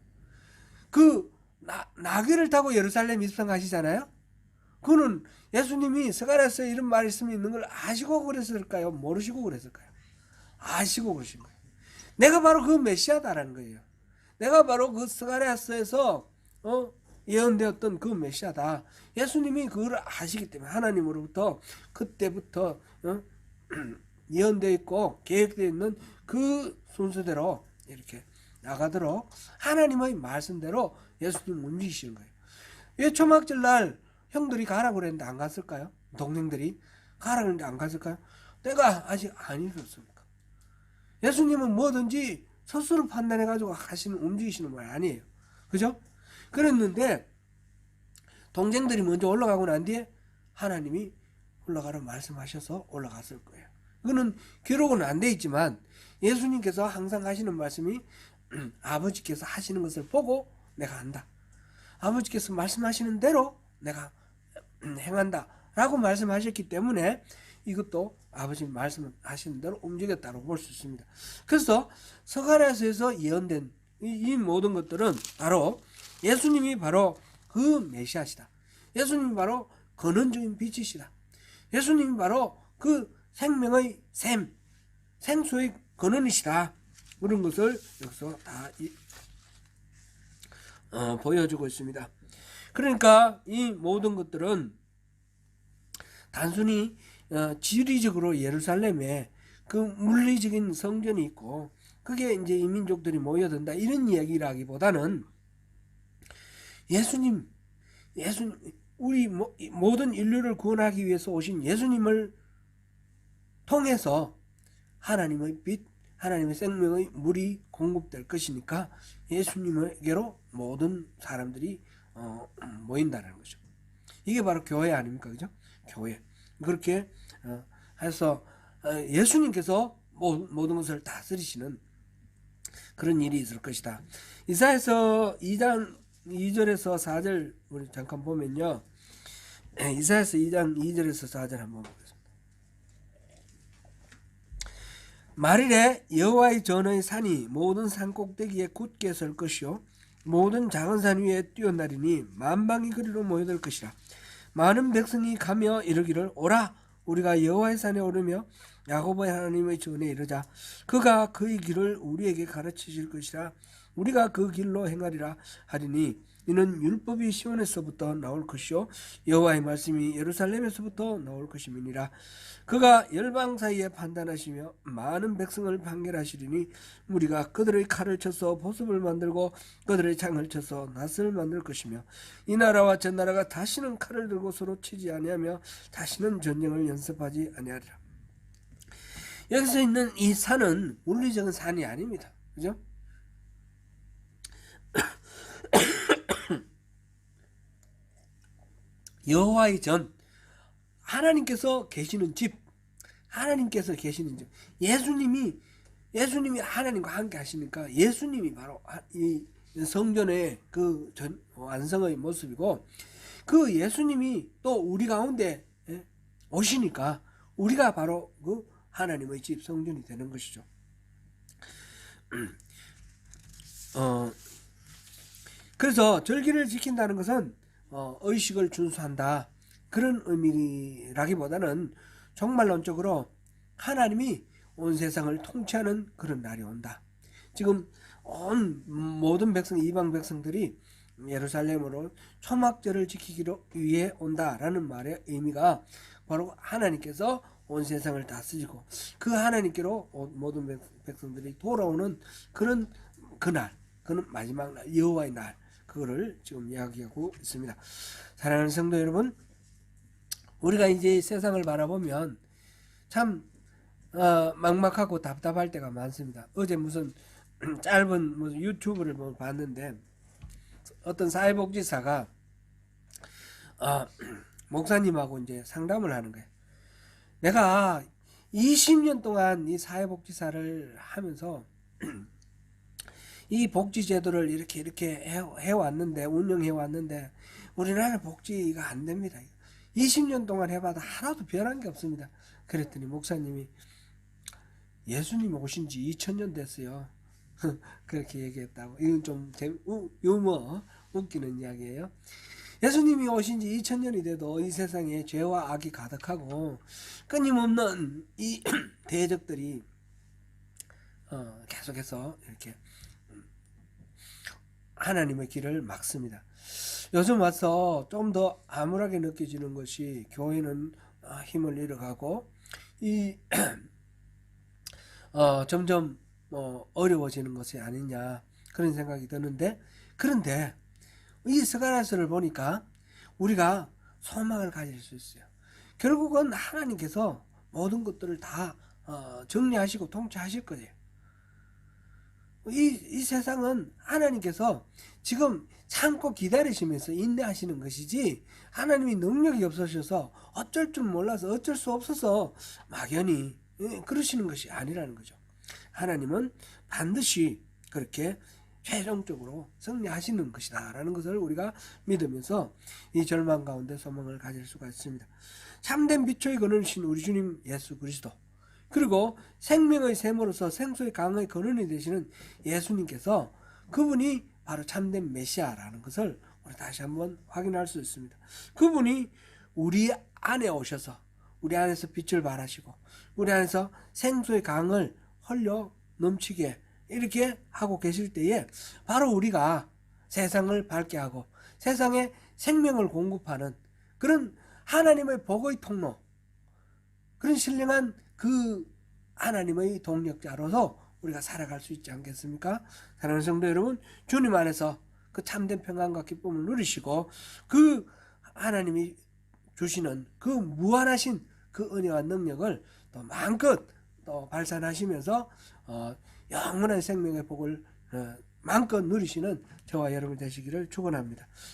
그 나귀를 타고 예루살렘 입성하시잖아요. 그거는 예수님이 스가랴서에 이런 말씀이 있는 걸 아시고 그랬을까요? 모르시고 그랬을까요? 아시고 그러신 거예요. 내가 바로 그 메시아다라는 거예요. 내가 바로 그 스가랴서에서 예언되었던 그 메시아다. 예수님이 그걸 아시기 때문에 하나님으로부터 그때부터 예언되어 있고 계획되어 있는 그 순서대로 이렇게 나가도록 하나님의 말씀대로 예수님 움직이시는 거예요. 왜 초막절 날 형들이 가라고 그랬는데 안 갔을까요? 동생들이 가라고 했는데 안 갔을까요? 때가 아직 안 이르렀습니까? 예수님은 뭐든지 스스로 판단해가지고 움직이시는 말 아니에요. 그죠? 그랬는데 동생들이 먼저 올라가고 난 뒤에 하나님이 올라가라 말씀하셔서 올라갔을 거예요. 이거는 기록은 안 돼 있지만 예수님께서 항상 하시는 말씀이 아버지께서 하시는 것을 보고 내가 한다. 아버지께서 말씀하시는 대로 내가 행한다 라고 말씀하셨기 때문에 이것도 아버지 말씀하시는 대로 움직였다고 볼 수 있습니다. 그래서 스가랴서에서 예언된 이 모든 것들은 바로 예수님이 바로 그 메시아시다. 예수님이 바로 근원적인 빛이시다. 예수님이 바로 그 생명의 샘, 생수의 근원이시다. 그런 것을 여기서 다 보여주고 있습니다. 그러니까 이 모든 것들은 단순히 지리적으로 예루살렘에 그 물리적인 성전이 있고 그게 이제 이민족들이 모여든다 이런 이야기라기보다는 예수님 우리 모든 인류를 구원하기 위해서 오신 예수님을 통해서 하나님의 빛, 하나님의 생명의 물이 공급될 것이니까 예수님에게로 모든 사람들이 모인다는 거죠. 이게 바로 교회 아닙니까? 그죠? 교회. 그렇게 해서 예수님께서 모든 것을 다스리시는 그런 일이 있을 것이다. 이사야서 2장 2절에서 4절 우리 잠깐 보면요. 이사야서 2장 2절에서 4절 한번 보겠습니다. 말일에 여호와의 전의 산이 모든 산 꼭대기에 굳게 설 것이요 모든 작은 산 위에 뛰어나리니 만방이 그리로 모여들 것이라. 많은 백성이 가며 이르기를 오라 우리가 여호와의 산에 오르며 야곱의 하나님의 전에 이르자. 그가 그의 길을 우리에게 가르치실 것이라. 우리가 그 길로 행하리라 하리니 이는 율법이 시온에서부터 나올 것이요 여호와의 말씀이 예루살렘에서부터 나올 것임이니라. 그가 열방 사이에 판단하시며 많은 백성을 판결하시리니 우리가 그들의 칼을 쳐서 보습을 만들고 그들의 창을 쳐서 낫을 만들 것이며 이 나라와 저 나라가 다시는 칼을 들고 서로 치지 아니하며 다시는 전쟁을 연습하지 아니하리라. 여기서 있는 이 산은 물리적인 산이 아닙니다. 그죠? 여호와의 전, 하나님께서 계시는 집, 하나님께서 계시는 집. 예수님이 하나님과 함께 하시니까 예수님이 바로 이 성전의 그 완성의 모습이고 그 예수님이 또 우리 가운데 오시니까 우리가 바로 그 하나님의 집 성전이 되는 것이죠. 그래서 절기를 지킨다는 것은 의식을 준수한다 그런 의미라기보다는 종말론적으로 하나님이 온 세상을 통치하는 그런 날이 온다. 지금 온 모든 백성 이방 백성들이 예루살렘으로 초막절을 지키기로 위해 온다라는 말의 의미가 바로 하나님께서 온 세상을 다스리고 그 하나님께로 모든 백성들이 돌아오는 그런 그날, 그는 마지막 날, 여호와의 날, 그거를 지금 이야기하고 있습니다. 사랑하는 성도 여러분, 우리가 이제 세상을 바라보면 참 막막하고 답답할 때가 많습니다. 어제 무슨 짧은 무슨 유튜브를 봤는데 어떤 사회복지사가 목사님하고 이제 상담을 하는 거예요. 내가 20년 동안 이 사회복지사를 하면서 이 복지제도를 이렇게 해왔는데 운영해왔는데 우리나라 복지가 안 됩니다. 20년 동안 해봐도 하나도 변한 게 없습니다. 그랬더니 목사님이 예수님 오신 지 2000년 됐어요. 그렇게 얘기했다고. 이건 좀 유머 웃기는 이야기예요. 예수님이 오신 지 2000년이 돼도 이 세상에 죄와 악이 가득하고 끊임없는 이 대적들이 계속해서 이렇게 하나님의 길을 막습니다. 요즘 와서 좀 더 암울하게 느껴지는 것이 교회는 힘을 잃어가고 점점 어려워지는 것이 아니냐 그런 생각이 드는데 그런데 이 스가랴서를 보니까 우리가 소망을 가질 수 있어요. 결국은 하나님께서 모든 것들을 다 정리하시고 통치하실 거예요. 이 세상은 하나님께서 지금 참고 기다리시면서 인내하시는 것이지 하나님이 능력이 없으셔서 어쩔 줄 몰라서 어쩔 수 없어서 막연히 그러시는 것이 아니라는 거죠. 하나님은 반드시 그렇게 최종적으로 승리하시는 것이다 라는 것을 우리가 믿으면서 이 절망 가운데 소망을 가질 수가 있습니다. 참된 빛의 근원이신 우리 주님 예수 그리스도 그리고 생명의 샘으로서 생수의 강의 근원이 되시는 예수님께서 그분이 바로 참된 메시아라는 것을 우리 다시 한번 확인할 수 있습니다. 그분이 우리 안에 오셔서 우리 안에서 빛을 발하시고 우리 안에서 생수의 강을 흘려 넘치게 이렇게 하고 계실 때에 바로 우리가 세상을 밝게 하고 세상에 생명을 공급하는 그런 하나님의 복의 통로, 그런 신령한 그 하나님의 동력자로서 우리가 살아갈 수 있지 않겠습니까? 사랑하는 성도 여러분, 주님 안에서 그 참된 평안과 기쁨을 누리시고 그 하나님이 주시는 그 무한하신 그 은혜와 능력을 또 마음껏 또 발산하시면서 영원한 생명의 복을 마음껏 누리시는 저와 여러분 되시기를 축원합니다.